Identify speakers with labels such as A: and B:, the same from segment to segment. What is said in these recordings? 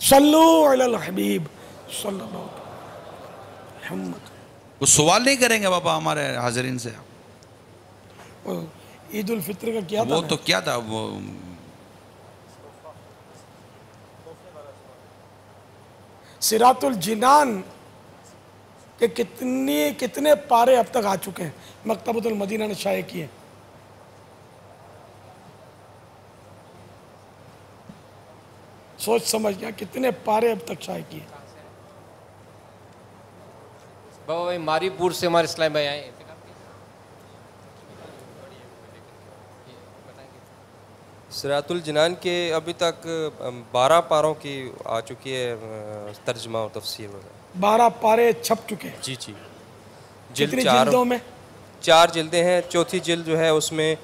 A: صلو علی الحبیب صلی اللہ علیہ محمد.
B: وہ سوال نہیں کریں گے بابا ہمارے حاضرین سے؟
A: عید الفطر کا کیا تھا؟
B: وہ تو کیا تھا وہ
A: صراط الجنان کہ کتنے پارے اب تک آ چکے ہیں، مکتبۃ المدینہ نے شائع کیے. سوچ سمجھ گیا کتنے پارے اب تک شائع کیے.
C: بابا بھائی ماری پور سے ہمارے اسلام بھائی آئے ہیں.
D: صراط الجنان کے ابھی تک 12 پاروں کی آ چکی ہے ترجمہ و تفسیر وغیرہ.
A: 12 پارے چھپ چکے ہیں.
D: جی جی.
A: کتنی جلدوں میں؟
D: 4 جلدیں ہیں. چوتھی جلد جو ہے اس میں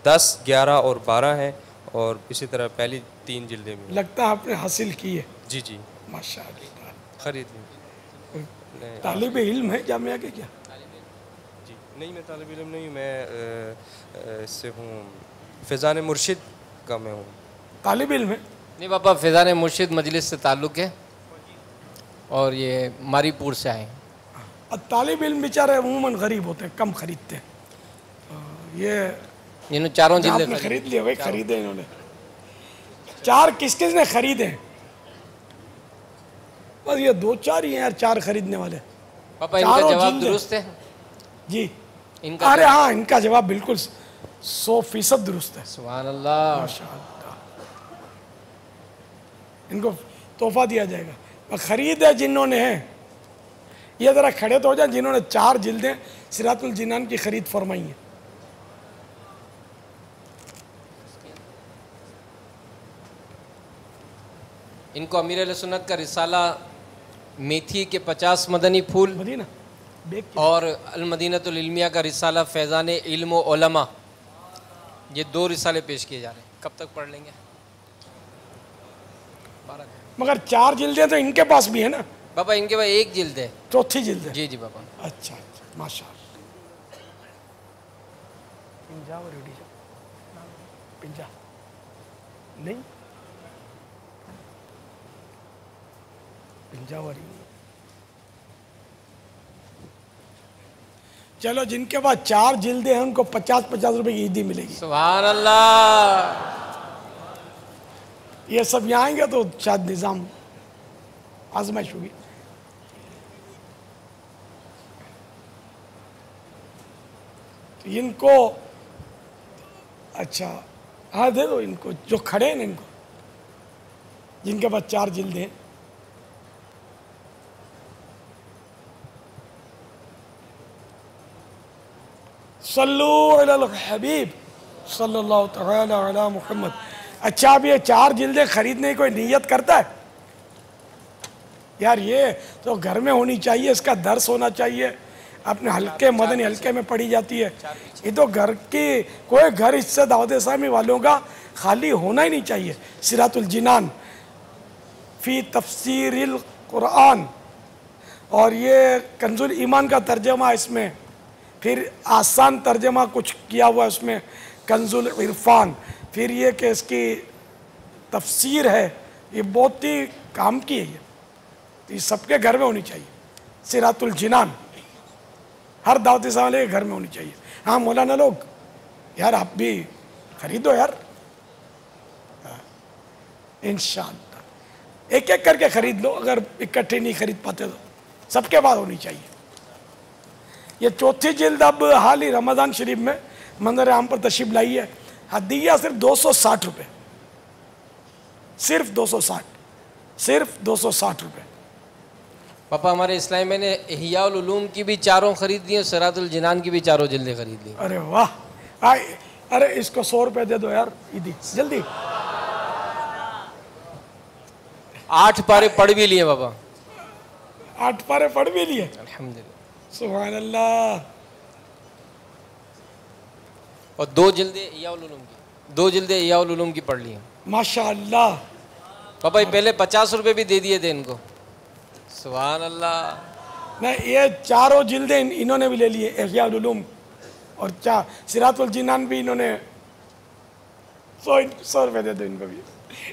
D: 10، 11 اور 12 ہیں، اور اسی طرح پہلی 3 جلدیں بھی.
A: لگتا ہے آپ نے حاصل کی ہے.
D: جی جی.
A: ماشاء اللہ.
D: خرید لی.
A: طالب علم ہے جامعہ کے کیا؟
D: جی نہیں، میں طالب علم نہیں ہوں، میں اس سے ہوں فیضان مرشد کا میں ہوں.
A: طالب علم ہے؟
C: نہیں بابا، فیضان مرشد مجلس سے تعلق ہے اور یہ ماری پور سے آئے ہیں.
A: طالب علم بیچارے عموماً غریب ہوتے ہیں، کم خریدتے ہیں. یہ
C: انہوں چاروں
A: آپ
C: جلدیں
A: نے خرید لیے بھائی، خریدے انہوں نے. 4 کس نے خریدے ہیں؟ بس یہ 2-4 ہی ہیں یار 4 خریدنے والے.
C: پاپا ان کا جواب درست ہے؟
A: جی. ارے ہاں، ان کا جواب بالکل 100% درست ہے.
C: سبحان اللہ.
A: ماشاءاللہ. ان کو تحفہ دیا جائے گا. خرید ہے جنہوں نے ہیں، یہ ذرا کھڑے تو ہو جائیں جنہوں نے 4 جلدیں صراط الجنان کی خرید فرمائی ہیں.
C: ان کو امیر اہل سنت کا رسالہ میتھی کے 50 مدنی پھول
A: مدینہ
C: اور المدینۃ العلمیہ کا رسالہ فیضان علم و علماء، یہ 2 رسالے پیش کیے جا رہے ہیں. کب تک پڑھ لیں گے؟
A: مگر 4 جلدیں تو ان کے پاس بھی ہیں نا
C: بابا؟ ان کے پاس 1 جلد ہے.
A: چوتھی جلد ہے.
C: جی جی بابا.
A: اچھا ماشاء اللہ. پنجا نہیں پنجاوری. چلو جن کے پاس 4 جلدیں ہیں ان کو 50-50 روپے کی عیدی ملے گی.
C: سبحان اللہ.
A: یہ سب یہاں آئیں گے تو شاید نظام آزمائش ہوگی. تو ان کو اچھا ہاں دے دو ان کو جو کھڑے ہیں ان کو، جن کے پاس 4 جلدیں. صلو علی الحبیب صلی اللہ تعالی علی محمد. اچھا اب یہ 4 جلدیں خریدنے کی کوئی نیت کرتا ہے؟ یار یہ تو گھر میں ہونی چاہیے، اس کا درس ہونا چاہیے، اپنے حلقے مدنی حلقے میں پڑھی جاتی ہے. یہ تو گھر کی کوئی گھر اس سے دعوت اسلامی والوں کا خالی ہونا ہی نہیں چاہیے. صراط الجنان فی تفسیر القرآن، اور یہ کنز الایمان کا ترجمہ اس میں، پھر آسان ترجمہ کچھ کیا ہوا اس میں کنز العرفان، پھر یہ کہ اس کی تفسیر ہے، یہ بہت ہی کام کی ہے. یہ سب کے گھر میں ہونی چاہیے. صراط الجنان ہر دعوت اسلامی والے کے گھر میں ہونی چاہیے. ہاں مولانا لوگ یار آپ بھی خریدو یار، انشاءاللہ ایک ایک کر کے خرید لو. اگر اکٹھے نہیں خرید پاتے تو سب کے بعد ہونی چاہیے. یہ 4تھی جلد اب حال ہی رمضان شریف میں منظر عام پر تشریف لائی ہے. ہدیہ صرف 260 روپے، صرف 260، صرف 260 روپے.
C: پاپا ہمارے اسلام میں نے احیاء العلوم کی بھی 4 خرید لی اور صراط الجنان کی بھی 4 جلدیں خرید لی.
A: ارے واہ. ارے اس کو 100 روپے دے دو یار عیدی جلدی.
C: 8 پارے پڑھ بھی لیے بابا.
A: 8 پارے پڑھ بھی لیے.
C: الحمدللہ.
A: سبحان اللہ.
C: اور 2 جلدیں احیاء العلوم کی، 2 جلدیں احیاء العلوم کی پڑھ لی ہیں.
A: ماشاء اللہ.
C: پاپا پہلے 50 روپے بھی دے دیے تھے ان کو. سبحان اللہ.
A: نہیں یہ 4 جلدیں انہوں نے بھی لے لیے احیاء العلوم، اور صراط الجنان بھی انہوں نے 100 روپے دے دو ان کو بھی.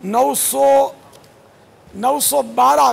A: 912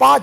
A: 5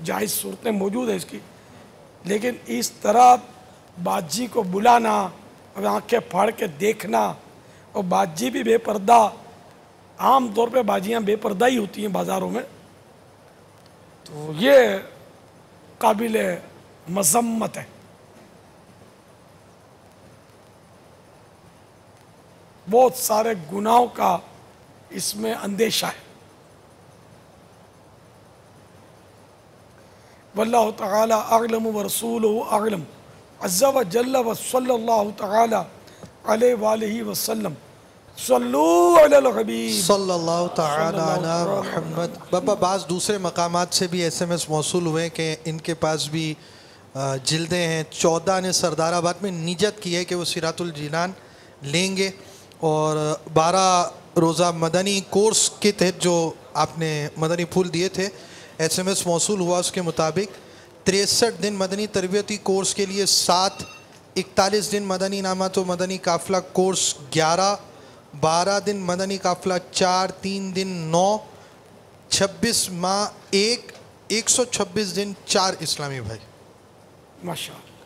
A: جائز صورتیں موجود ہیں اس کی، لیکن اس طرح باجی کو بلانا اور آنکھیں پھاڑ کے دیکھنا، اور باجی بھی بے پردہ، عام طور پہ باجیاں بے پردہ ہی ہوتی ہیں بازاروں میں، تو یہ قابل مذمت ہے۔ بہت سارے گناہوں کا اس میں اندیشہ ہے۔ واللہ تعالی اعلم ورسولہ اعلم عز و جل و صلی اللہ تعالی علیہ وآلہ وسلم۔ صلو علی الحبیب
E: صلی اللہ تعالی علی محمد۔ بابا بعض دوسرے مقامات سے بھی ایس ایم ایس موصول ہوئے کہ ان کے پاس بھی جلدیں ہیں۔ 14 نے سردار آباد میں نیت کی ہے کہ وہ سیرات الجنان لیں گے، اور 12 روزہ مدنی کورس کے تحت جو آپ نے مدنی پھول دیے تھے، ایس ایم ایس موصول ہوا اس کے مطابق 63 دن مدنی تربیتی کورس کے لیے 7، 41 دن مدنی انعامات و مدنی قافلہ کورس 11، 12 دن مدنی قافلہ 4، 3 دن 9، 26 ماہ 1، 126 دن 4 اسلامی بھائی۔
A: ماشاءاللہ۔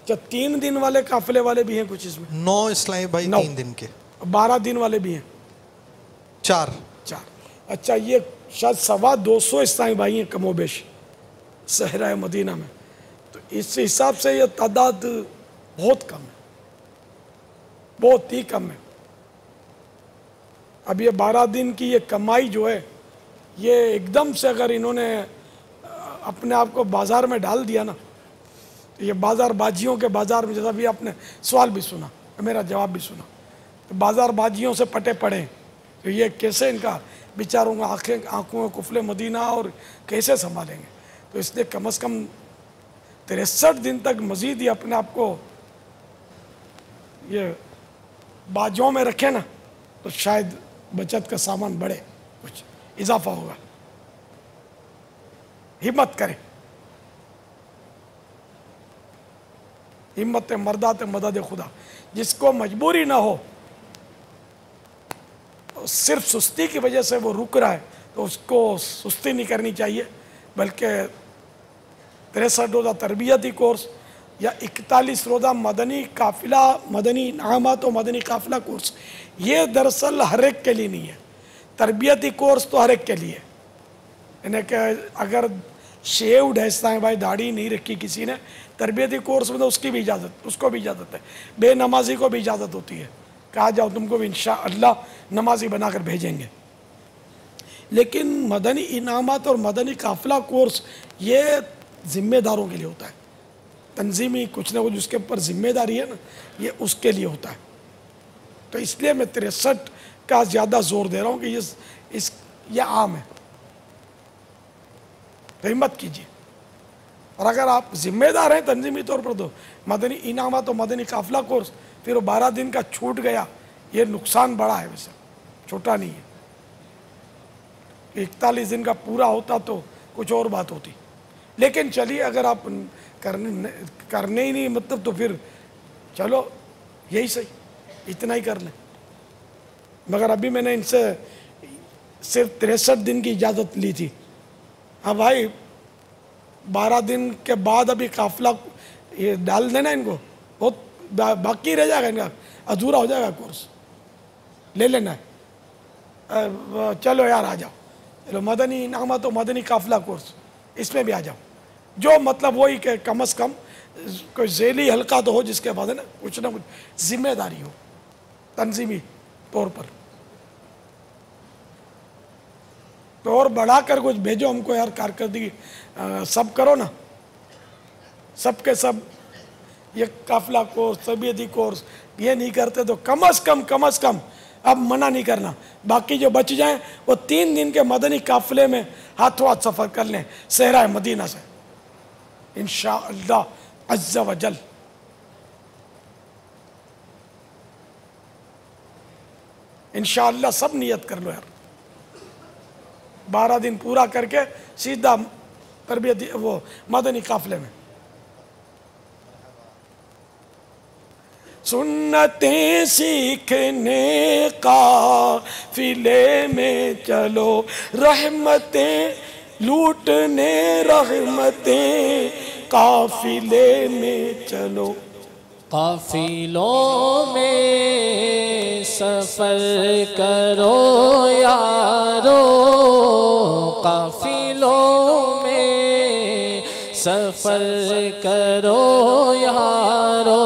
A: کیا 3 دن والے قافلے والے بھی ہیں کچھ اس میں؟
E: 9 اسلامی بھائی 3 دن کے،
A: 12 دن والے بھی ہیں
E: 4۔
A: اچھا، یہ شاید 250 اسلامی بھائی ہیں کم و بیش صحرائے مدینہ میں، تو اس حساب سے یہ تعداد بہت کم ہے، بہت ہی کم ہے۔ اب یہ 12 دن کی یہ کمائی جو ہے، یہ ایک دم سے اگر انہوں نے اپنے آپ کو بازار میں ڈال دیا نا، تو یہ بازار باجیوں کے بازار میں، جیسا بھی آپ نے سوال بھی سنا، میرا جواب بھی سنا، تو بازار باجیوں سے پٹے پڑے ہیں، تو یہ کیسے ان کا بیچاروں کا آنکھوں میں کفل مدینہ اور کیسے سنبھالیں گے؟ تو اس لیے کم از کم 63 دن تک مزید ہی اپنے آپ کو یہ باجوں میں رکھیں نا، تو شاید بچت کا سامان بڑھے، کچھ اضافہ ہوگا۔ ہمت کریں، ہمت مردات مدد خدا۔ جس کو مجبوری نہ ہو، صرف سستی کی وجہ سے وہ رک رہا ہے، تو اس کو سستی نہیں کرنی چاہیے، بلکہ 63 روزہ تربیتی کورس یا 41 روزہ مدنی قافلہ، مدنی انعامات و مدنی قافلہ کورس، یہ دراصل ہر ایک کے لیے نہیں ہے۔ تربیتی کورس تو ہر ایک کے لیے ہے، یعنی کہ اگر شیوڈ ہے اسلام بھائی، داڑھی نہیں رکھی کسی نے، تربیتی کورس میں تو اس کی بھی اجازت، اس کو بھی اجازت ہے، بے نمازی کو بھی اجازت ہوتی ہے، کہا جاؤ تم کو بھی انشاءاللہ نمازی بنا کر بھیجیں گے۔ لیکن مدنی انعامات اور مدنی قافلہ کورس یہ ذمہ داروں کے لیے ہوتا ہے، تنظیمی کچھ نہ کچھ اس کے اوپر ذمہ داری ہے نا، یہ اس کے لیے ہوتا ہے۔ تو اس لیے میں 63 کا زیادہ زور دے رہا ہوں کہ یہ عام ہے، تو ہمت کیجیے۔ اور اگر آپ ذمہ دار ہیں تنظیمی طور پر، تو مدنی انعامات و مدنی قافلہ کورس، پھر وہ 12 دن کا چھوٹ گیا، یہ نقصان بڑا ہے، ویسے چھوٹا نہیں ہے۔ 41 دن کا پورا ہوتا تو کچھ اور بات ہوتی، لیکن چلیے اگر آپ کرنے ہی نہیں مطلب، تو پھر چلو یہی صحیح، اتنا ہی کر لیں۔ مگر ابھی میں نے ان سے صرف 63 دن کی اجازت لی تھی۔ ہاں بھائی، 12 دن کے بعد ابھی قافلہ یہ ڈال دینا ان کو، بہت باقی رہ جائے گا، ان کا ادھورا ہو جائے گا کورس، لے لینا ہے۔ چلو یار آ جاؤ، چلو مدنی انعامات و مدنی قافلہ کورس، اس میں بھی آ جاؤ، جو مطلب وہی کہ کم از کم کوئی ذیلی حلقہ تو ہو جس کے بعد ہے نا کچھ نہ کچھ ذمہ داری ہو تنظیمی طور پر، تو اور بڑھا کر کچھ بھیجو ہم کو یار، کارکردگی سب کرو نا، سب کے سب یہ قافلہ کورس، تربیتی کورس یہ نہیں کرتے تو کم از کم اب منع نہیں کرنا، باقی جو بچ جائیں وہ 3 دن کے مدنی قافلے میں ہاتھوں ہاتھ سفر کر لیں صحرائے مدینہ سے انشاءاللہ عز و جل۔ انشاءاللہ سب نیت کر لو یار، 12 دن پورا کر کے سیدھا تربیتی وہ مدنی قافلے میں۔ سنتیں سیکھنے قافلے میں چلو، رحمتیں لوٹنے رحمتیں قافلے میں چلو.
F: قافلوں میں سفر کرو یارو، قافلوں میں سفر کرو یارو،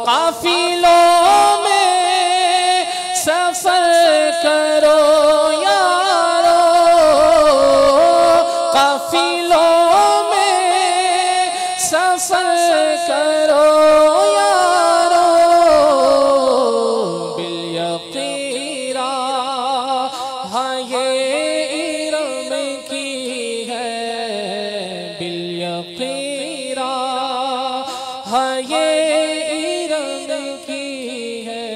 F: قافلوں میں سفر کرو یارو، قافلوں میں سفر کرو یارو، بالیقین راہ یہ ارم کی ہے، بالیقین راہ یہ ارم کی ہے،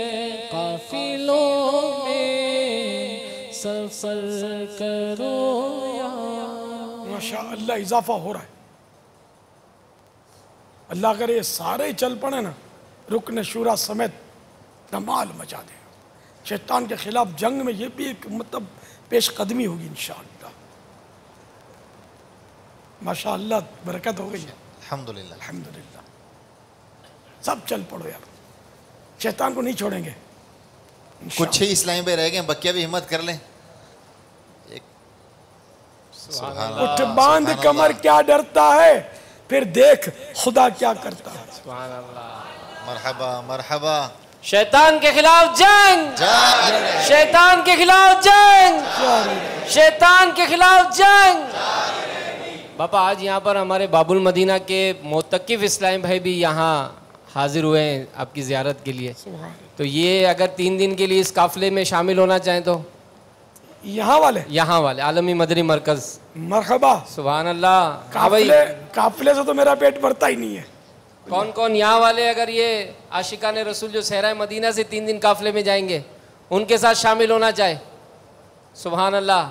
F: قافلوں میں سفر کرو یارو.
A: ماشاء اللہ اضافہ ہو رہا ہے. اللہ کرے یہ سارے چل پڑے نا، رکن شورا سمیت دمال مچا دیں. شیطان کے خلاف جنگ میں یہ بھی ایک مطلب پیش قدمی ہوگی انشاءاللہ. ماشاءاللہ برکت ہو گئی ہے.
G: الحمدللہ.
A: الحمدللہ. سب چل پڑو یار، شیطان کو نہیں چھوڑیں گے.
G: کچھ ہی اسلامی بھائی رہ گئے ہیں، بقیہ بھی ہمت کر لیں.
A: اٹھ باندھ کمر کیا ڈرتا ہے، پھر دیکھ خدا کیا کرتا ہے.
C: سبحان اللہ.
G: مرحبا مرحبا.
C: شیطان کے خلاف جنگ،
G: جان
C: شیطان کے خلاف جنگ، شیطان کے خلاف جنگ. باپا آج یہاں پر ہمارے باب المدینہ کے معتکف اسلامی بھائی بھی یہاں حاضر ہوئے ہیں آپ کی زیارت کے لیے. تو یہ اگر 3 دن کے لیے اس قافلے میں شامل ہونا چاہیں تو
A: یہاں والے
C: عالمی مدنی مرکز.
A: مرحبا.
C: سبحان اللہ. ہاں بھائی،
A: قافلے سے تو میرا پیٹ بھرتا ہی نہیں ہے.
C: کون کون یہاں والے اگر یہ عاشقان رسول جو صحرائے مدینہ سے 3 دن قافلے میں جائیں گے ان کے ساتھ شامل ہونا چاہے؟ سبحان اللہ.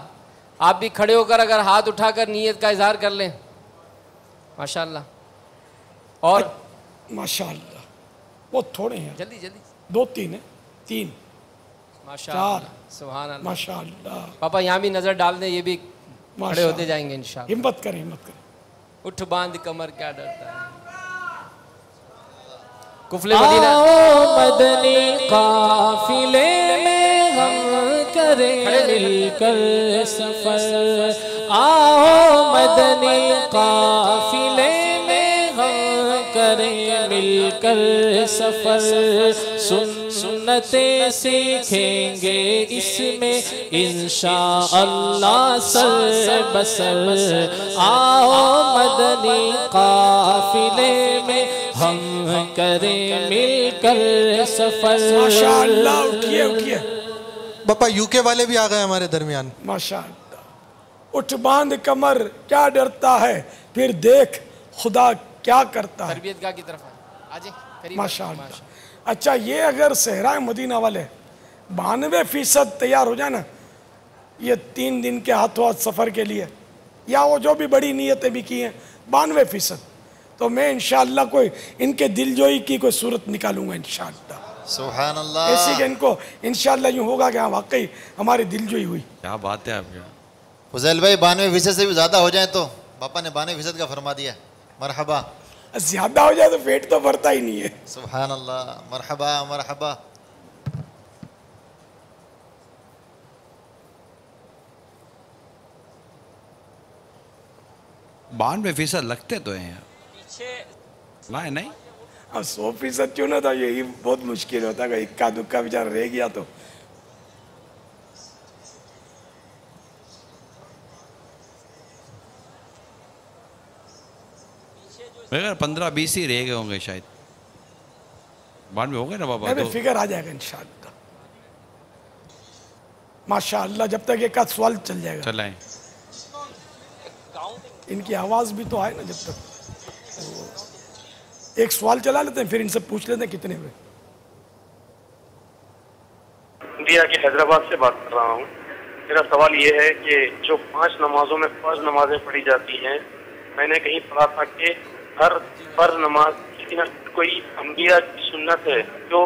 C: آپ بھی کھڑے ہو کر اگر ہاتھ اٹھا کر نیت کا اظہار کر لیں. ماشاءاللہ. اور
A: ماشاءاللہ بہت تھوڑے ہیں،
C: جلدی جلدی.
A: 2 3 ہیں. 3
C: ماشاءاللہ. سبحان اللہ.
A: ماشاءاللہ.
C: پاپا یہاں بھی نظر ڈال دیں، یہ بھی کھڑے
A: ماشاءاللہ.
C: ہوتے جائیں گے انشاءاللہ.
A: ہمت کریں ہمت کریں.
C: اٹھ باندھ کمر کیا ڈرتا ہے. کفل مدینہ.
F: آؤ مدنی قافلے میں ہم کریں مل کر سفر، آؤ مدنی قافلے میں ہم کریں مل کر سفر، سنتیں سیکھیں گے اس میں انشاءاللہ سر بسر، آؤ مدنی قافلے میں ہم کریں مل کر سفر.
A: ماشاءاللہ. اٹھیے اٹھیے.
E: باپا یو کے والے بھی آ گئے ہمارے درمیان.
A: ماشاءاللہ. اٹھ باندھ کمر کیا ڈرتا ہے، پھر دیکھ خدا کیا کرتا ہے.
C: تربیت گاہ کی طرف آجیں قریب.
A: ماشاءاللہ. اچھا یہ اگر صحرائے مدینہ والے 92% تیار ہو جائے نا یہ 3 دن کے ہاتھوں ہاتھ سفر کے لیے، یا وہ جو بھی بڑی نیتیں بھی کی ہیں 92%، تو میں انشاءاللہ کوئی ان کے دل جوئی کی کوئی صورت نکالوں گا انشاءاللہ.
G: سبحان اللہ.
A: ایسی کہ ان کو انشاءاللہ یوں ہوگا کہ ہاں واقعی ہماری دل جوئی ہوئی.
B: کیا بات ہے آپ کی.
G: فضیل بھائی 92% سے بھی زیادہ ہو جائیں تو پاپا نے 92% کا فرما دیا. مرحبا.
A: زیادہ ہو جائے تو پیٹ تو بھرتا ہی نہیں ہے.
G: سبحان اللہ. مرحبا مرحبا.
B: 92% لگتے تو ہیں یار. نہیں
A: اب 100% کیوں نہ تھا، یہی بہت مشکل ہوتا ہے. اکا دکا بیچارہ رہ گیا تو
B: اگر 15-20 ہی رہ گئے ہوں گے شاید. 92 ہو گئے نا بابا.
A: میں فکر آ جائے گا انشاءاللہ. ماشاءاللہ. جب تک ایک آدھ سوال چل جائے گا.
B: چلائیں.
A: ان کی آواز بھی تو آئے نا. جب تک ایک سوال چلا لیتے ہیں پھر ان سے پوچھ لیتے ہیں کتنے ہوئے.
H: انڈیا کے حیدرآباد سے بات کر رہا ہوں. میرا سوال یہ ہے کہ جو 5 نمازوں میں فرض نمازیں پڑھی جاتی ہیں، میں نے کہیں پڑھا تھا کہ ہر فرض نماز کوئی انبیاء کی سنت ہے جو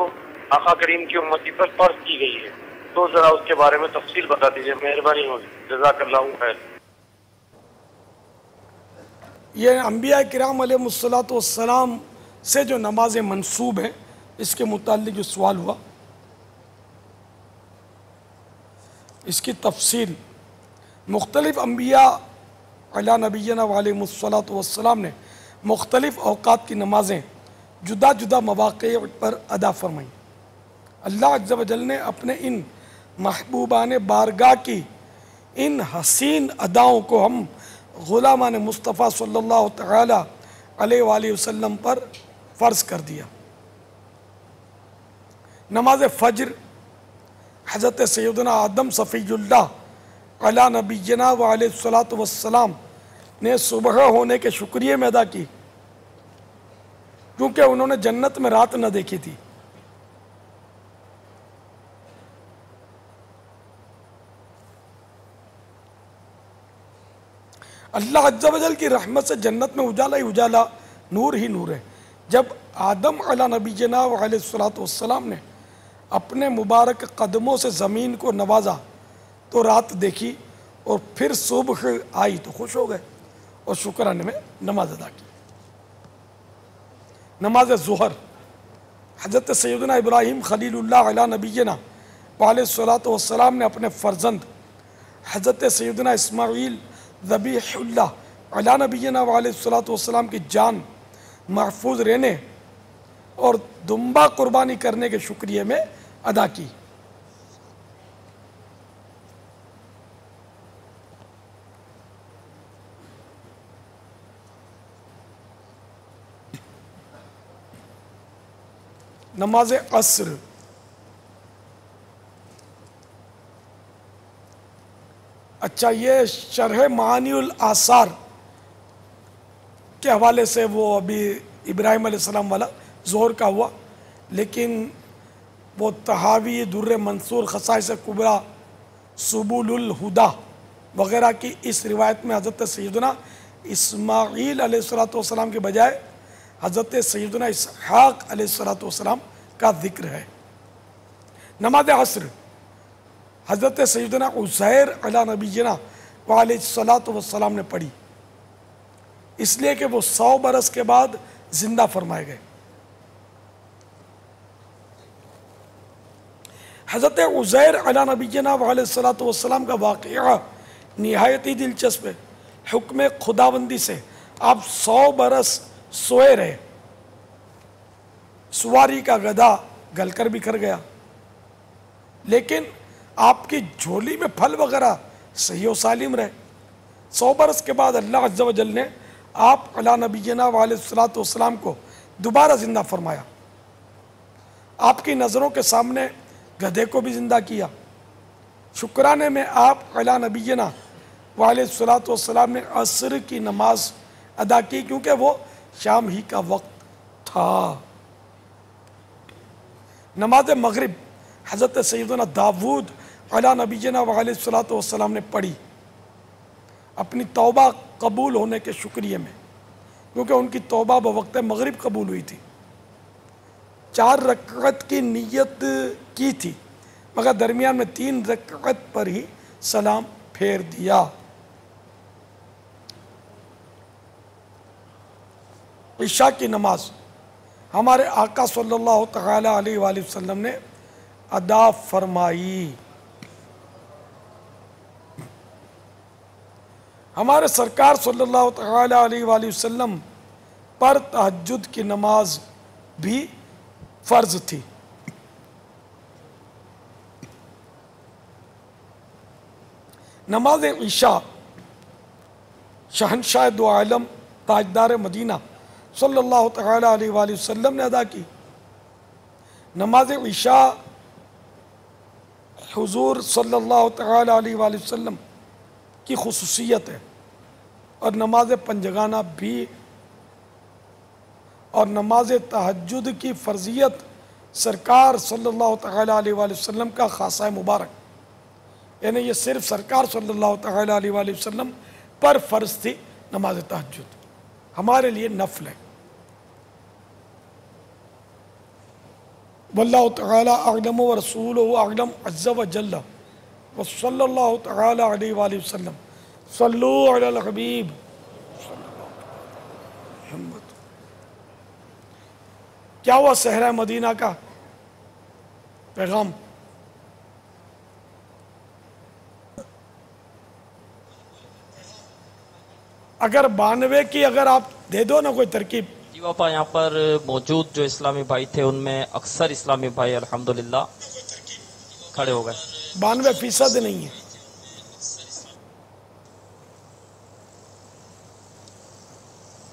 H: آقا کریم کی امتی پر فرض کی گئی ہے، تو ذرا اس کے بارے میں تفصیل بتا دیجیے، مہربانی ہوگی. جزاک اللہ خیر.
A: یہ انبیاء کرام علیہ الصلوۃ والسلام سے جو نمازیں منسوب ہیں اس کے متعلق جو سوال ہوا، اس کی تفصیل مختلف انبیاء علی نبینا علیہ الصلوۃ والسلام نے مختلف اوقات کی نمازیں جدا جدا مواقع پر ادا فرمائیں۔ اللہ عز و جل نے اپنے ان محبوبان بارگاہ کی ان حسین اداؤں کو ہم غلامان مصطفیٰ صلی اللہ تعالی علیہ وآلہ وسلم پر فرض کر دیا۔ نماز فجر حضرت سیدنا آدم صفی اللہ علی نبینا وعلیہ الصلوۃ والسلام نے صبح ہونے کے شکریہ میں ادا کی، کیونکہ انہوں نے جنت میں رات نہ دیکھی تھی۔ اللہ عز و جل کی رحمت سے جنت میں اجالا ہی اجالا، نور ہی نور ہے۔ جب آدم علی نبینا وعلیہ الصلوۃ والسلام نے اپنے مبارک قدموں سے زمین کو نوازا تو رات دیکھی، اور پھر صبح آئی تو خوش ہو گئے اور شکرانے میں نماز ادا کی۔ نماز ظہر حضرت سیدنا ابراہیم خلیل اللہ علی نبینا وعلیہ الصلوۃ والسلام نے اپنے فرزند حضرت سیدنا اسماعیل ذبیح اللہ علی نبینا وعلیہ الصلوۃ والسلام کی جان محفوظ رہنے اور دمبا قربانی کرنے کے شکریہ میں ادا کی۔ نماز عصر اچھا، یہ شرح معانی الآثار کے حوالے سے وہ ابھی ابراہیم علیہ السلام والا ظہر کا ہوا، لیکن وہ تحاوی در منصور خصائص کبریٰ سبل الہدا وغیرہ کی اس روایت میں حضرت سیدنا اسماعیل علیہ السلام کے بجائے حضرت سیدنا اسحاق علیہ السلام کا ذکر ہے۔ نماز عصر حضرت سیدنا عزیر علی نبینا وعلیہ السلام نے پڑھی، اس لیے کہ وہ 100 برس کے بعد زندہ فرمائے گئے۔ حضرت عزیر علی نبینا وعلیہ السلام کا واقعہ نہایت ہی دلچسپ ہے۔ حکم خداوندی سے آپ 100 برس سوئے رہے، سواری کا گدھا گل کر بکھر گیا، لیکن آپ کی جھولی میں پھل وغیرہ صحیح و سالم رہے۔ 100 برس کے بعد اللہ عز و جل نے آپ علی نبینا وعلیہ السلام کو دوبارہ زندہ فرمایا، آپ کی نظروں کے سامنے گدھے کو بھی زندہ کیا۔ شکرانے میں آپ علی نبینا وعلیہ السلام نے عصر کی نماز ادا کی، کیونکہ وہ شام ہی کا وقت تھا۔ نماز مغرب حضرت سیدنا داود علی نبینا وعلیہ السلام نے پڑھی اپنی توبہ قبول ہونے کے شکریہ میں، کیونکہ ان کی توبہ بوقت مغرب قبول ہوئی تھی۔ 4 رکعت کی نیت کی تھی، مگر درمیان میں 3 رکعت پر ہی سلام پھیر دیا۔ عشاء کی نماز ہمارے آقا صلی اللہ تعالی علیہ وآلہ وسلم نے ادا فرمائی۔ ہمارے سرکار صلی اللہ تعالی علیہ وآلہ وسلم پر تہجد کی نماز بھی فرض تھی۔ نماز عشاء شہنشاہ دو عالم تاجدار مدینہ صلی اللہ تعالی علیہ وآلہ وسلم نے ادا کی۔ نماز عشاء حضور صلی اللہ تعالی علیہ وآلہ وسلم کی خصوصیت ہے، اور نماز پنجگانہ بھی، اور نماز تہجد کی فرضیت سرکار صلی اللہ تعالی علیہ وآلہ وسلم کا خاصہ مبارک، یعنی یہ صرف سرکار صلی اللہ تعالی علیہ وآلہ وسلم پر فرض تھی نماز تہجد، ہمارے لیے نفل ہے۔ واللہ تعالی اعلم ورسولہ اعلم عز و جل، وصلی اللہ تعالی علیہ وآلہ وسلم۔ صلو علی الحبیب۔ کیا ہوا صحرا مدینہ کا پیغام؟ اگر 92 کی اگر آپ دے دو نا کوئی ترکیب.
I: جی باپا یہاں پر موجود جو اسلامی بھائی تھے ان میں اکثر اسلامی بھائی الحمدللہ کھڑے ہو گئے.
A: 92% نہیں ہے.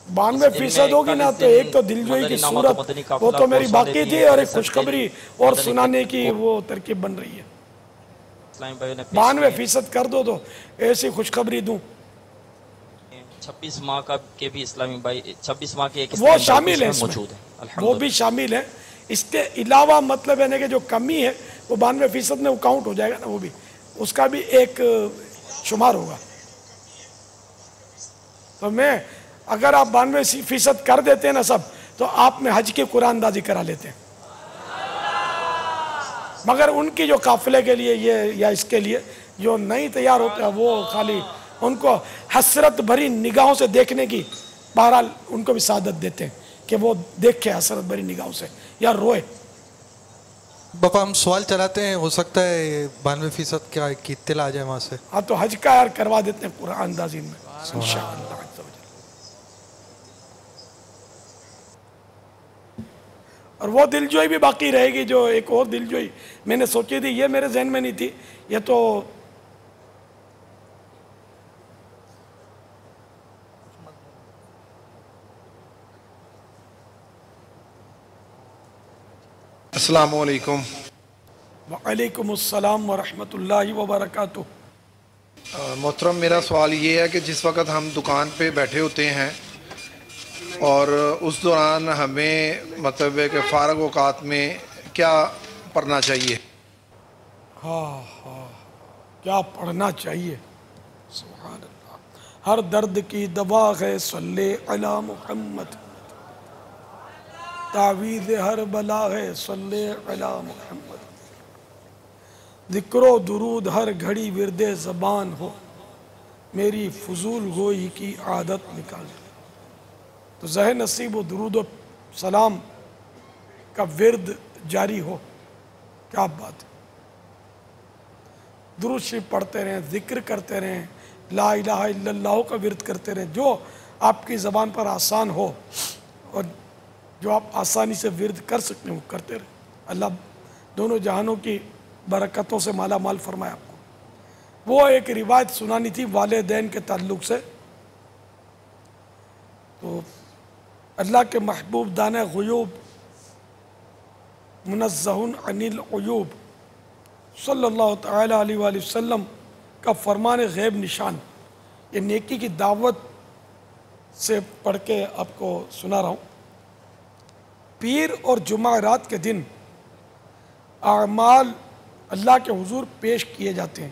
A: 92% ہوگی نا تو ایک تو دلجوئی کی صورت وہ تو میری باقی تھی اور ایک خوشخبری اور سنانے کی وہ ترکیب بن رہی ہے. 92% کر دو تو ایسی خوشخبری دوں.
I: 26 ماہ کا کے بھی اسلامی بھائی 26 ماہ کے ایک
A: وہ شامل ہیں
I: موجود ہیں
A: وہ بھی شامل ہیں. اس کے علاوہ مطلب ہے کہ جو کمی ہے وہ 92% میں وہ کاؤنٹ ہو جائے گا نا, وہ بھی اس کا بھی ایک شمار ہوگا. تو میں اگر آپ 92% کر دیتے ہیں نا سب تو آپ میں حج کی قرآن دازی کرا لیتے ہیں. مگر ان کی جو قافلے کے لیے یہ یا اس کے لیے جو نہیں تیار ہوتا وہ خالی ان کو حسرت بھری نگاہوں سے دیکھنے کی بہرحال ان کو بھی سعادت دیتے ہیں کہ وہ دیکھے حسرت بھری نگاہوں سے یا روئے.
E: باپا ہم سوال چلاتے ہیں, ہو سکتا ہے 92% کیا کی اطلاع آ جائے وہاں سے.
A: ہاں تو حج کا یار کروا دیتے ہیں قرآن اندازی میں انشاءاللہ. اور وہ دلجوئی بھی باقی رہے گی. جو ایک اور دلجوئی میں نے سوچی تھی, یہ میرے ذہن میں نہیں تھی, یہ تو
J: السلام علیکم.
A: وعلیکم السلام ورحمۃ اللہ وبرکاتہ.
J: محترم میرا سوال یہ ہے کہ جس وقت ہم دکان پہ بیٹھے ہوتے ہیں اور اس دوران ہمیں مطلب ہے کہ فارغ اوقات میں کیا پڑھنا چاہیے؟
A: کیا پڑھنا چاہیے؟ سبحان اللہ. ہر درد کی دوا ہے صلی علی محمد, تعویذ ہر بلا ہے صلی علی محمد, ذکر و درود ہر گھڑی ورد زبان ہو, میری فضول گوئی کی عادت نکال. تو زہ نصیب و درود و سلام کا ورد جاری ہو. کیا بات ہے. درود شریف پڑھتے رہیں, ذکر کرتے رہیں, لا الہ الا اللہ کا ورد کرتے رہیں, جو آپ کی زبان پر آسان ہو اور جو آپ آسانی سے ورد کر سکتے ہیں وہ کرتے رہیں. اللہ دونوں جہانوں کی برکتوں سے مالا مال فرمائے آپ کو. وہ ایک روایت سنانی تھی والدین کے تعلق سے. تو اللہ کے محبوب دانہ غیوب منزہ عن العیوب صلی اللہ تعالیٰ علیہ وآلہ وسلم کا فرمان غیب نشان, یہ نیکی کی دعوت سے پڑھ کے آپ کو سنا رہا ہوں. پیر اور جمعرات کے دن اعمال اللہ کے حضور پیش کیے جاتے ہیں,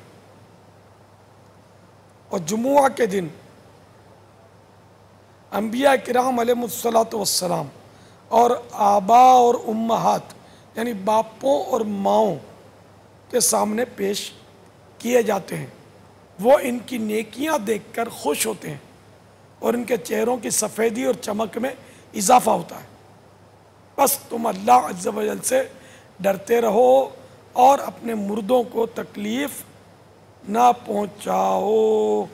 A: اور جمعہ کے دن انبیاء کرام علیہ السلام اور آبا اور امہات یعنی باپوں اور ماؤں کے سامنے پیش کیے جاتے ہیں. وہ ان کی نیکیاں دیکھ کر خوش ہوتے ہیں اور ان کے چہروں کی سفیدی اور چمک میں اضافہ ہوتا ہے. بس تم اللہ عز و جل سے ڈرتے رہو اور اپنے مردوں کو تکلیف نہ پہنچاؤ.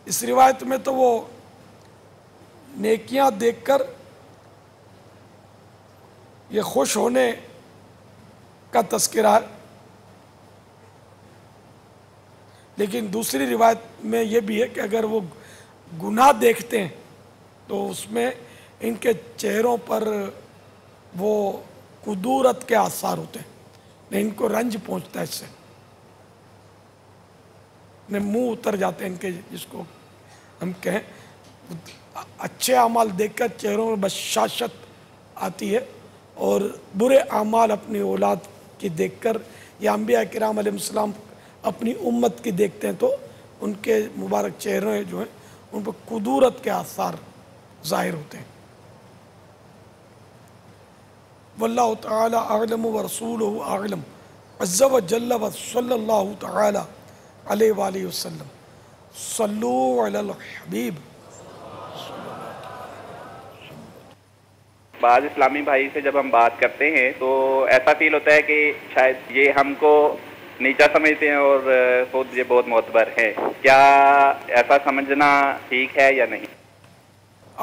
A: اس روایت میں تو وہ نیکیاں دیکھ کر یہ خوش ہونے کا تذکرہ ہے, لیکن دوسری روایت میں یہ بھی ہے کہ اگر وہ گناہ دیکھتے ہیں تو اس میں ان کے چہروں پر وہ قدورت کے آثار ہوتے ہیں, ان کو رنج پہنچتا ہے, اس سے منہ اتر جاتے ہیں ان کے, جس کو ہم کہیں اچھے اعمال دیکھ کر چہروں میں بشاشت آتی ہے, اور برے اعمال اپنی اولاد کی دیکھ کر یا انبیاء کرام علیہ السلام اپنی امت کی دیکھتے ہیں تو ان کے مبارک چہرے جو ہیں ان پر قدورت کے آثار ظاہر ہوتے ہیں. واللہ تعالی اعلم ورسولہ اعلم عز و جل و صلی اللہ تعالی علیہ وآلہ وسلم. صلو علی الحبیب.
K: بعض اسلامی بھائی سے جب ہم بات کرتے ہیں تو ایسا فیل ہوتا ہے کہ شاید یہ ہم کو نیچا سمجھتے ہیں اور خود یہ بہت معتبر ہے. کیا ایسا سمجھنا ٹھیک ہے یا نہیں؟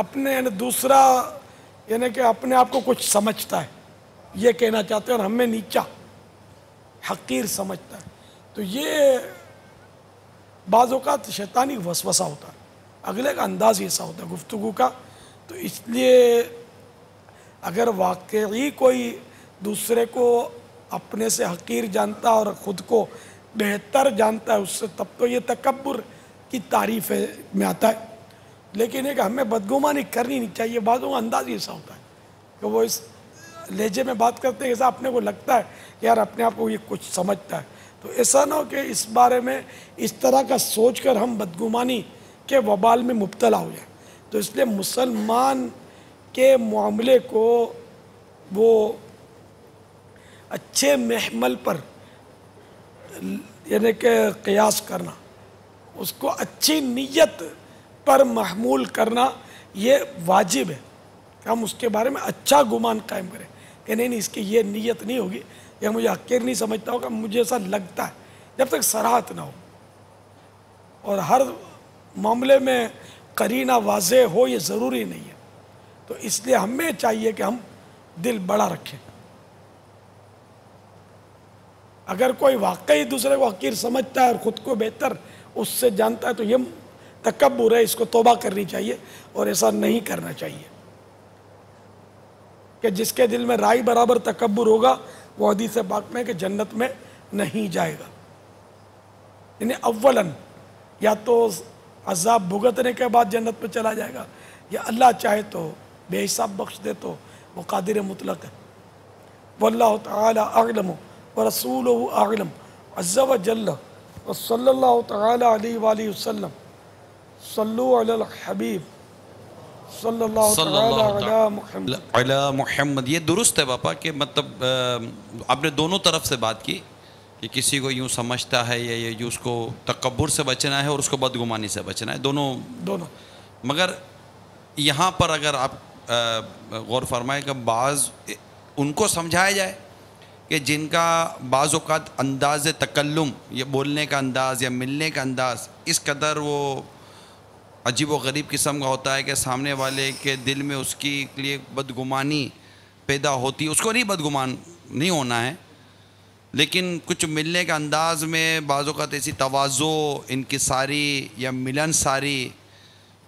A: اپنے یعنی دوسرا یعنی کہ اپنے آپ کو کچھ سمجھتا ہے یہ کہنا چاہتے ہیں اور ہمیں نیچا حقیر سمجھتا ہے. تو یہ بعض اوقات شیطانی وسوسہ ہوتا ہے, اگلے کا انداز ہی ایسا ہوتا ہے گفتگو کا. تو اس لیے اگر واقعی کوئی دوسرے کو اپنے سے حقیر جانتا اور خود کو بہتر جانتا ہے اس سے, تب تو یہ تکبر کی تعریف میں آتا ہے. لیکن ایک ہمیں بدگمانی کرنی نہیں چاہیے. بعضوں کا انداز ہی ایسا ہوتا ہے کہ وہ اس لہجے میں بات کرتے ہیں ایسا اپنے کو لگتا ہے کہ یار اپنے آپ کو یہ کچھ سمجھتا ہے. تو ایسا نہ ہو کہ اس بارے میں اس طرح کا سوچ کر ہم بدگمانی کے وبال میں مبتلا ہو جائیں. تو اس لیے مسلمان کے معاملے کو وہ اچھے محمل پر یعنی کہ قیاس کرنا, اس کو اچھی نیت پر محمول کرنا یہ واجب ہے کہ ہم اس کے بارے میں اچھا گمان قائم کریں کہ نہیں اس کی یہ نیت نہیں ہوگی, یا مجھے حقیر نہیں سمجھتا ہوگا, مجھے ایسا لگتا ہے. جب تک صراحت نہ ہو اور ہر معاملے میں قرینہ واضح ہو یہ ضروری نہیں ہے. تو اس لیے ہمیں چاہیے کہ ہم دل بڑا رکھیں. اگر کوئی واقعی دوسرے کو حقیر سمجھتا ہے اور خود کو بہتر اس سے جانتا ہے تو یہ تکبر ہے, اس کو توبہ کرنی چاہیے اور ایسا نہیں کرنا چاہیے. کہ جس کے دل میں رائی برابر تکبر ہوگا وہ حدیث پاک میں کہ جنت میں نہیں جائے گا. یعنی اولاً یا تو عذاب بھگتنے کے بعد جنت میں چلا جائے گا, یا اللہ چاہے تو بے حساب بخش دے تو وہ قادر مطلق ہے. واللہ تعالی اعلم ورسولہ اعلم عز وجل وصلی اللہ تعالی علیہ وآلہ وسلم. صلو علی الحبیب صلی اللہ تعالی
B: علی محمد. یہ درست ہے باپا کہ مطلب آپ نے دونوں طرف سے بات کی کہ کسی کو یوں سمجھتا ہے یا یہ اس کو تکبر سے بچنا ہے اور اس کو بدگمانی سے بچنا ہے, دونوں. مگر یہاں پر اگر آپ غور فرمائیں کہ بعض ان کو سمجھایا جائے کہ جن کا بعض اوقات انداز تکلم, یہ بولنے کا انداز یا ملنے کا انداز اس قدر وہ عجیب و غریب قسم کا ہوتا ہے کہ سامنے والے کے دل میں اس کی لیے بدگمانی پیدا ہوتی. اس کو نہیں بدگمان نہیں ہونا ہے, لیکن کچھ ملنے کا انداز میں بعض اوقات ایسی تواضع, انکساری یا ملن ساری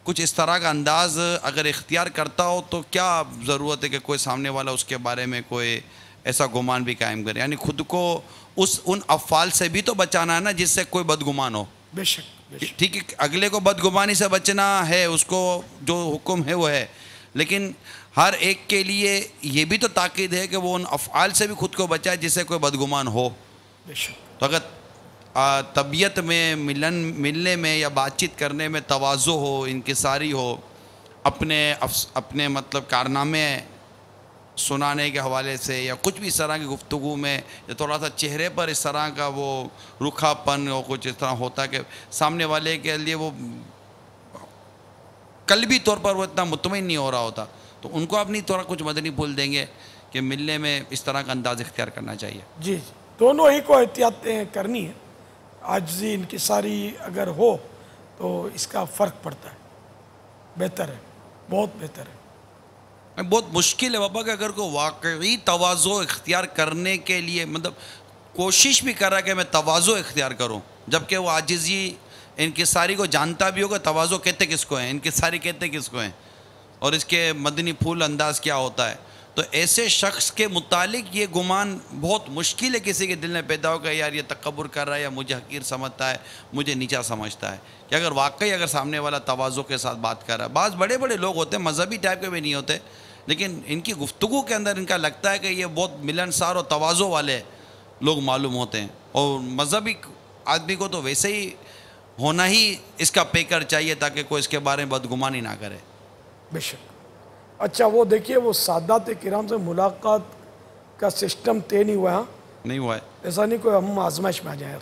B: کچھ اس طرح کا انداز اگر اختیار کرتا ہو تو کیا ضرورت ہے کہ کوئی سامنے والا اس کے بارے میں کوئی ایسا گمان بھی قائم کرے. یعنی خود کو ان افعال سے بھی تو بچانا ہے نا جس سے کوئی بدگمان ہو.
A: بے شک
B: ٹھیک ہے, اگلے کو بدگمانی سے بچنا ہے, اس کو جو حکم ہے وہ ہے, لیکن ہر ایک کے لیے یہ بھی تو تاکید ہے کہ وہ ان افعال سے بھی خود کو بچائے جس سے کوئی بدگمان ہو. تو اگر طبیعت میں ملنے میں یا بات چیت کرنے میں تواضع ہو, انکساری ہو, اپنے مطلب کارنامے سنانے کے حوالے سے یا کچھ بھی اس طرح کی گفتگو میں یا تھوڑا سا چہرے پر اس طرح کا وہ رکھا پن اور کچھ اس طرح ہوتا ہے کہ سامنے والے کے لیے وہ قلبی طور پر وہ اتنا مطمئن نہیں ہو رہا ہوتا, تو ان کو اپنی طرح کچھ مدنی پھول دیں گے کہ ملنے میں اس طرح کا انداز اختیار کرنا چاہیے.
A: جی دونوں ہی کو احتیاطیں کرنی ہے. عاجزی انکساری اگر ہو تو اس کا فرق پڑتا ہے. بہتر ہے, بہت بہتر ہے.
B: بہت مشکل ہے بابا کہ اگر کوئی واقعی تواضع اختیار کرنے کے لیے مطلب کوشش بھی کر رہا ہے کہ میں تواضع اختیار کروں, جبکہ وہ عاجزی انکساری کو جانتا بھی ہوگا. تواضع کہتے کس کو ہیں, انکساری کہتے کس کو ہیں, اور اس کے مدنی پھول انداز کیا ہوتا ہے. تو ایسے شخص کے متعلق یہ گمان بہت مشکل ہے کسی کے دل میں پیدا ہوگا یار یہ تکبر کر رہا ہے یا مجھے حقیر سمجھتا ہے, مجھے نیچا سمجھتا ہے. کہ اگر واقعی اگر سامنے والا تواضع کے ساتھ بات کر رہا ہے, بعض بڑے بڑے لوگ ہوتے ہیں مذہبی ٹائپ کے بھی نہیں ہوتے, لیکن ان کی گفتگو کے اندر ان کا لگتا ہے کہ یہ بہت ملنسار اور تواضع والے لوگ معلوم ہوتے ہیں, اور مذہبی آدمی کو تو ویسے ہی ہونا ہی اس کا پیکر چاہیے تاکہ کوئی اس کے بارے میں بدگمانی نہ کرے.
A: بے شک. اچھا وہ دیکھیے وہ سادات کرام سے ملاقات کا سسٹم طے نہیں ہوا ہے.
B: نہیں ہوا ہے,
A: ایسا نہیں کوئی ہم آزمائش میں آ جائیں.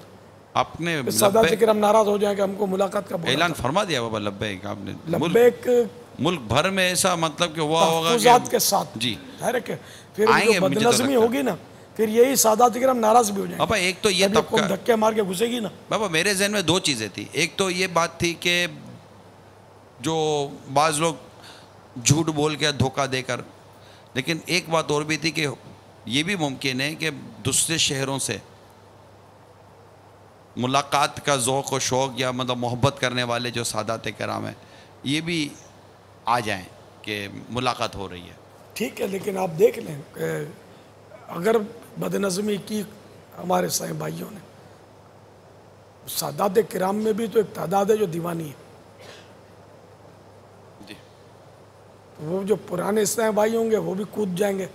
B: آپ نے
A: سادات کرام ناراض ہو جائیں کہ ہم کو ملاقات کا
B: اعلان فرما دیا بابا لبیک, آپ نے
A: لبیک
B: ملک بھر میں ایسا مطلب کہ ہوا ہوگا
A: تحفظات کے ساتھ
B: جی
A: ہے کہ پھر
B: آئیں
A: جو
B: گے، مجھے تو
A: بدنظمی
B: لگتا ہے۔
A: ہوگی نا پھر یہی سادات کرام ناراض بھی ہو جائیں
B: بابا ایک تو یہ
A: جب قوم
B: طبقہ
A: دھکے مار کے گھسے گی نا.
B: بابا میرے ذہن میں دو چیزیں تھی. ایک تو یہ بات تھی کہ جو بعض لوگ جھوٹ بول کے دھوکہ دے کر، لیکن ایک بات اور بھی تھی کہ یہ بھی ممکن ہے کہ دوسرے شہروں سے ملاقات کا ذوق و شوق یا مطلب محبت کرنے والے جو سادات کرام ہیں یہ بھی آ جائیں کہ ملاقات ہو رہی ہے.
A: ٹھیک ہے، لیکن آپ دیکھ لیں کہ اگر بدنظمی کی ہمارے سائیں بھائیوں نے، سادات کرام میں بھی تو ایک تعداد ہے جو دیوانی ہے. وہ جو پرانے اسلام بھائی ہوں گے وہ بھی کود جائیں گے.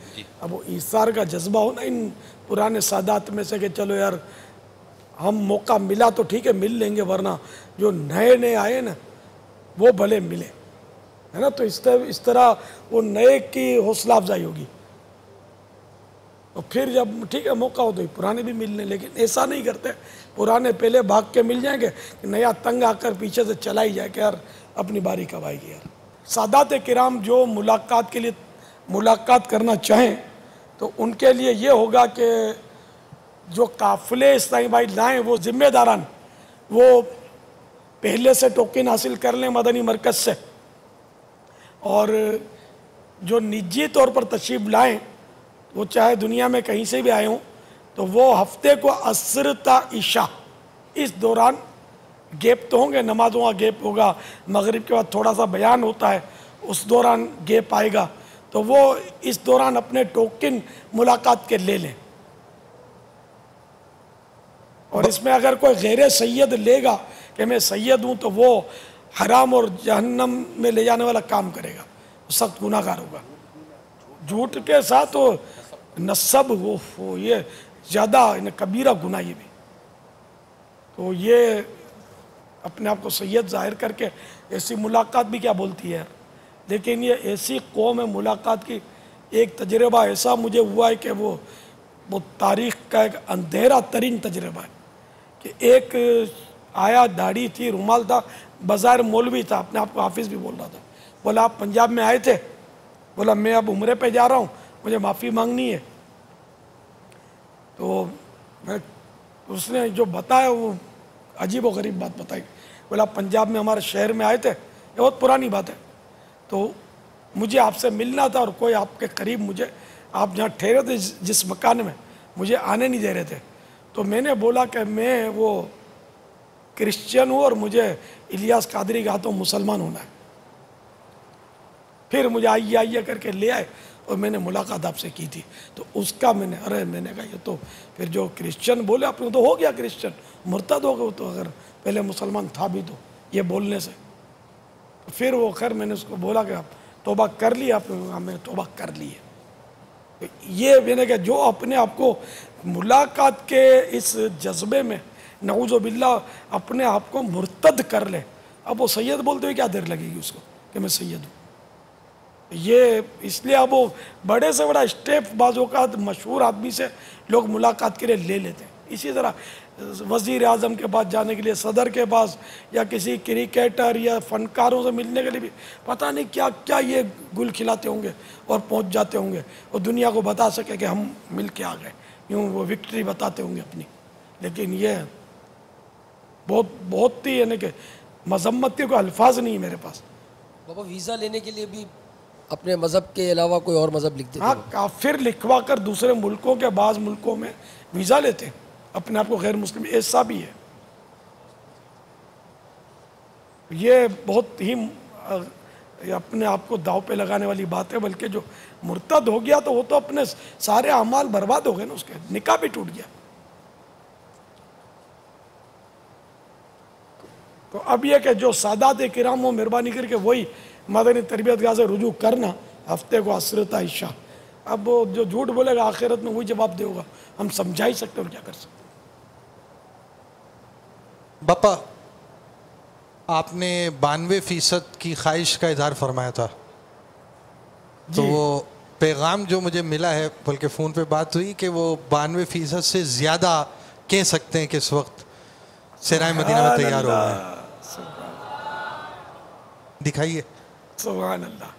A: اب وہ ایثار کا جذبہ ہونا ان پرانے سادات میں سے کہ چلو یار ہم موقع ملا تو ٹھیک ہے مل لیں گے، ورنہ جو نئے آئے نا وہ بھلے ملے، ہے نا. تو اس طرح وہ نئے کی حوصلہ افزائی ہوگی. اور پھر جب ٹھیک ہے موقع ہو تو پرانے بھی مل لیں، لیکن ایسا نہیں کرتے. پرانے پہلے بھاگ کے مل جائیں گے، نیا تنگ آ کر پیچھے سے چلا ہی جائے کہ یار اپنی باری کب آئے گی. یار سادات کرام جو ملاقات کے لیے ملاقات کرنا چاہیں تو ان کے لیے یہ ہوگا کہ جو قافلے اسلامی بھائی لائیں وہ ذمہ داران وہ پہلے سے ٹوکن حاصل کر لیں مدنی مرکز سے، اور جو نجی طور پر تشریف لائیں وہ چاہے دنیا میں کہیں سے بھی آئے ہوں تو وہ ہفتے کو عصر تا عشاء اس دوران گیپ تو ہوں گے، نمازوں کا گیپ ہوگا، مغرب کے بعد تھوڑا سا بیان ہوتا ہے اس دوران گیپ آئے گا، تو وہ اس دوران اپنے ٹوکن ملاقات کے لے لیں. اور اس میں اگر کوئی غیر سید لے گا کہ میں سید ہوں تو وہ حرام اور جہنم میں لے جانے والا کام کرے گا، سخت گناہ گار ہوگا. جھوٹ کے ساتھ وہ نسب وہ یہ زیادہ کبیرہ گناہ یہ بھی. تو یہ اپنے آپ کو سید ظاہر کر کے ایسی ملاقات بھی کیا بولتی ہے. لیکن یہ ایسی قوم ہے ملاقات کی ایک تجربہ ایسا مجھے ہوا ہے کہ وہ تاریخ کا ایک اندھیرا ترین تجربہ ہے کہ ایک آیا، داڑھی تھی، رومال تھا، بظاہر مولوی تھا، اپنے آپ کو حافظ بھی بول رہا تھا. بولا آپ پنجاب میں آئے تھے؟ بولا میں اب عمرے پہ جا رہا ہوں، مجھے معافی مانگنی ہے. تو اس نے جو بتایا وہ عجیب و غریب بات بتائی. بولا پنجاب میں ہمارے شہر میں آئے تھے، یہ بہت پرانی بات ہے، تو مجھے آپ سے ملنا تھا اور کوئی آپ کے قریب مجھے، آپ جہاں ٹھہرے تھے جس مکان میں، مجھے آنے نہیں دے رہے تھے. تو میں نے بولا کہ میں وہ کرسچن ہوں اور مجھے الیاس قادری کے ہاتھوں مسلمان ہونا ہے. پھر مجھے آئیے کر کے لے آئے اور میں نے ملاقات آپ سے کی تھی. تو اس کا میں نے کہا یہ تو پھر جو کرسچن بولے اپنے تو ہو گیا کرسچن، مرتد ہو گیا تو اگر پہلے مسلمان تھا بھی تو یہ بولنے سے. پھر وہ خیر میں نے اس کو بولا کہ آپ توبہ کر لی، آپ نے توبہ کر لی ہے. یہ میں نے کہا جو اپنے آپ کو ملاقات کے اس جذبے میں نعوذ باللہ اپنے آپ کو مرتد کر لے، اب وہ سید بولتے ہوئے کیا دیر لگے گی اس کو کہ میں سید ہوں. یہ اس لیے اب وہ بڑے سے بڑا اسٹیپ بعض اوقات مشہور آدمی سے لوگ ملاقات کے لیے لے لیتے ہیں. اسی طرح وزیر اعظم کے پاس جانے کے لیے، صدر کے پاس، یا کسی کرکٹر یا فنکاروں سے ملنے کے لیے بھی پتہ نہیں کیا کیا یہ گل کھلاتے ہوں گے اور پہنچ جاتے ہوں گے اور دنیا کو بتا سکے کہ ہم مل کے آ گئے، یوں وہ وکٹری بتاتے ہوں گے اپنی. لیکن یہ بہت ہی یعنی کہ مذمت کے کوئی الفاظ نہیں ہے میرے پاس.
L: بابا ویزا لینے کے لیے بھی اپنے مذہب کے علاوہ کوئی اور مذہب لکھ دیتے؟
A: ہاں، کافر لکھوا کر دوسرے ملکوں کے بعض ملکوں میں ویزا لیتے ہیں، اپنے آپ کو غیر مسلم، ایسا بھی ہے. یہ بہت ہی اپنے آپ کو داؤ پہ لگانے والی بات ہے. بلکہ جو مرتد ہو گیا تو وہ تو اپنے سارے اعمال برباد ہو گئے نا، اس کے نکاح بھی ٹوٹ گیا. تو اب یہ کہ جو سادات کرام ہو مہربانی کر کے وہی مدنی تربیت گاہ سے رجوع کرنا، ہفتے کو عصر تا عشاء. اب وہ جو جھوٹ بولے گا آخرت میں وہی جواب دے ہوگا، ہم سمجھا ہی سکتے اور کیا کر سکتے.
E: باپا آپ نے 92% کی خواہش کا اظہار فرمایا تھا، تو وہ پیغام جو مجھے ملا ہے، بلکہ فون پہ بات ہوئی کہ وہ 92% سے زیادہ کہہ سکتے ہیں کہ اس وقت صحرائے مدینہ میں تیار ہو گئے. دکھائیے.
A: سبحان اللہ.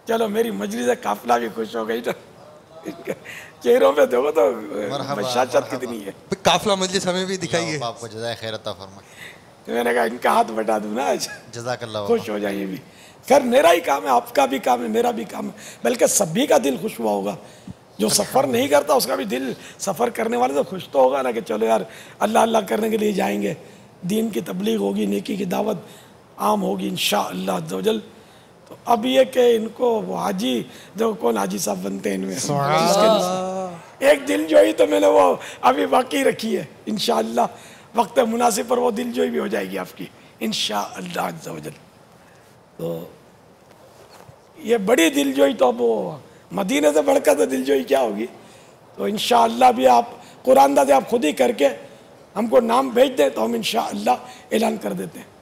A: چلو میری مجلس قافلہ بھی خوش ہو گئی نا. چہروں پہ دیکھو تو بشاشت کتنی ہے.
E: قافلہ مجلس ہمیں بھی دکھائیے.
G: آپ کو جزائے خیر عطا فرمائے.
A: میں نے کہا ان کا ہاتھ بٹا دوں نا آج,
G: جزاک اللہ.
A: خوش ہو جائیں یہ بھی. خیر میرا ہی کام ہے, آپ کا بھی کام ہے, میرا بھی کام ہے, بلکہ سبھی کا دل خوش ہوا ہوگا. جو سفر نہیں کرتا اس کا بھی دل سفر کرنے والے سے خوش تو ہوگا نا کہ چلو یار اللہ اللہ کرنے کے لیے جائیں گے, دین کی تبلیغ ہوگی, نیکی کی دعوت عام ہوگی انشاءاللہ عز و جل. تو اب یہ کہ ان کو وہ حاجی جو کون حاجی صاحب بنتے ہیں ان میں ایک دل جوئی تو میں نے وہ ابھی باقی رکھی ہے. انشاءاللہ وقت مناسب پر وہ دل جوئی بھی ہو جائے گی آپ کی انشاءاللہ عز و جل. تو یہ بڑی دل جوئی تو اب وہ مدینے سے بڑھ کر تو دل جوئی کیا ہوگی. تو انشاءاللہ بھی آپ قرآن دازے آپ خود ہی کر کے ہم کو نام بھیج دیں تو ہم انشاءاللہ اعلان کر دیتے ہیں.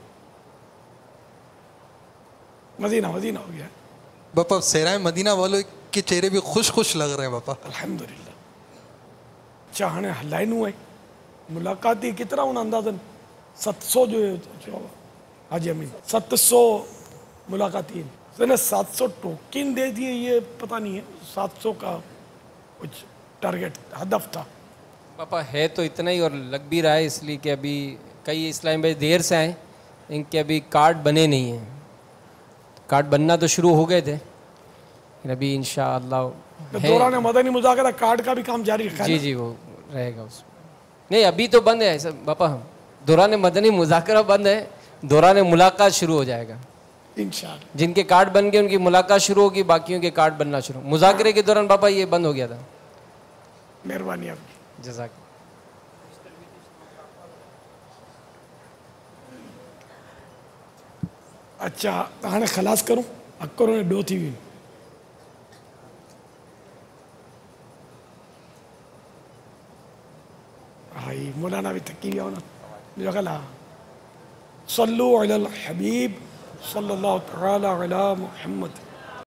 A: مدینہ مدینہ ہو گیا.
E: باپا سیرائے مدینہ والوں کے چہرے بھی خوش خوش لگ رہے ہیں باپا.
A: الحمدللہ. چاہنے ہلائن ہوئے ملاقاتی کتنا ہونا اندازن 700 جو حاجی امین 700 ملاقاتی ہیں. اس نے 700 ٹوکن دے دیے, یہ پتہ نہیں ہے 700 کا کچھ ٹارگٹ ہدف تھا.
C: پاپا ہے تو اتنا ہی اور لگ بھی رہا ہے, اس لیے کہ ابھی کئی اسلام بھائی دیر سے آئیں, ان کے ابھی کارڈ بنے نہیں ہیں. کارڈ بننا تو شروع ہو گئے تھے لیکن ابھی انشاءاللہ
A: دوران مدنی مذاکرہ کارڈ کا بھی کام جاری رکھا ہے.
C: جی جی وہ رہے گا اس میں. نہیں ابھی تو بند ہے باپا, ہم دوران مدنی مذاکرہ بند ہے, دوران ملاقات شروع ہو جائے گا
A: انشاءاللہ.
C: جن کے کارڈ بن گئے ان کی ملاقات شروع ہوگی, باقیوں کے کارڈ بننا شروع. مذاکرے کے دوران پاپا یہ بند ہو گیا تھا.
A: مہربانی آپ کی.
C: جزاک.
A: اچھا ہاں خلاص کروں اکروں نے ڈو تھی ہوئی. ہائی مولانا بھی تھکی گیا ہونا. جو کہا صلو علی الحبیب صلی اللہ تعالی علی محمد.